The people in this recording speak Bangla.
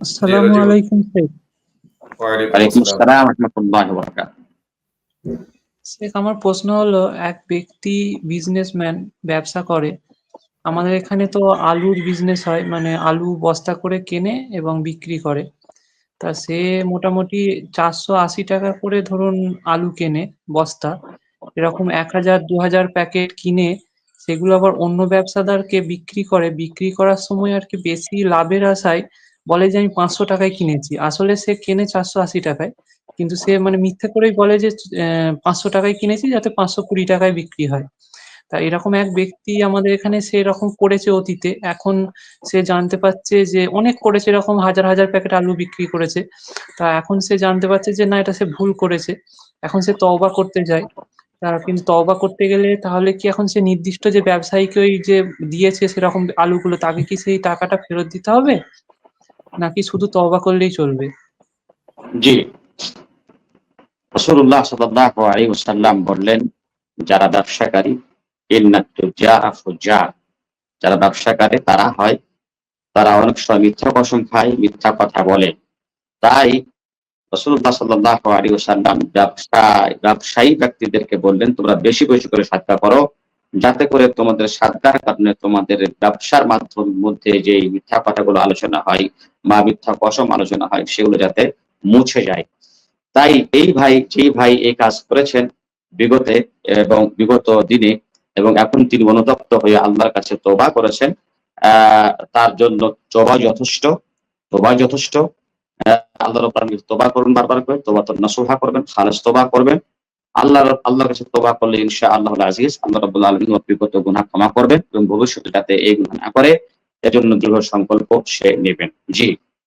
আসসালামু আলাইকুম শেখ। ওয়ালাইকুম আসসালাম ওয়া রাহমাতুল্লাহি ওয়া বারাকাতুহু। শেখ, আমার প্রশ্ন হলো, এক ব্যক্তি বিজনেসম্যান, ব্যবসা করে। আমাদের এখানে তো আলুর বিজনেস হয়, মানে আলু বস্তা করে কেনে এবং বিক্রি করে। তা সে মোটামুটি 480 টাকা করে ধরুন আলু কেনে বস্তা। এরকম 1000 2000 প্যাকেট কিনে সেগুলো আবার অন্য ব্যবসাদারকে বিক্রি করে। বিক্রি করার সময় আর কি বেশি লাভের আশায় বলে যে আমি 500 টাকায় কিনেছি। আসলে সে কেনে 480 টাকায়। কিন্তু সে মানে মিথ্যে করেই বলে যে 500 টাকায় কিনেছি যাতে 520 টাকায় বিক্রি হয়। তা এরকম এক ব্যক্তি আমাদের এখানে সে এরকম করেছে অতীতে। এখন সে জানতে পারছে যে অনেক করেছে, এরকম হাজার, হাজার প্যাকেট আলু বিক্রি করেছে। তা এখন সে জানতে পারছে যে না, এটা সে ভুল করেছে। এখন সে তওবা করতে যায়। তা কিন্তু তওবা করতে গেলে তাহলে কি এখন সে নির্দিষ্ট যে ব্যবসায়ীকে ওই যে দিয়েছে সেরকম আলুগুলো তাকে কি সেই টাকাটা ফেরত দিতে হবে? নাকি শুধু তওবা করলেই চলবে? জি, রাসূলুল্লাহ সাল্লাল্লাহু আলাইহি ওয়াসাল্লাম বললেন, যারা ব্যবসাকারী ইন্নাত তুজারা ফুজ্জার, যারা ব্যবসা করে তারা অনেক সময় মিথ্যা কসম খায়, মিথ্যা কথা বলে। তাই রাসূলুল্লাহ সাল্লাল্লাহু আলাইহি ওয়াসাল্লাম ব্যবসায়ী ব্যক্তিদেরকে বললেন, তোমরা বেশি বেশি করে সাদকা করো, যাতে করে তোমাদের সাদকার কারণে তোমাদের ব্যবসার মধ্যে যে মিথ্যা কথাগুলো আলোচনা হয় বা মিথ্যা কসম আলোচনা হয় সেগুলো যাতে মুছে যায়। তাই যেই ভাই এই কাজ করেছেন বিগতে এবং বিগত দিনে, এবং এখন তিনি অনুতপ্ত হয়ে আল্লাহর কাছে তওবা করেছেন, তার জন্য তওবা যথেষ্ট। তওবা যথেষ্ট। আল্লাহর উপর তওবা করুন, বারবার করে তওবাতুন নাসুহা করবেন, খালেস তওবা করবেন। আল্লাহর কাছে তওবা করলে ইনশাআল্লাহুল আজিজ আল্লাহ রাব্বুল আলামিন ওর বিগত গুনাহ ক্ষমা করবেন এবং ভবিষ্যতে যাতে এই গুনাহ না করে এজন্য দৃঢ় সংকল্প সে নেবেন। জি।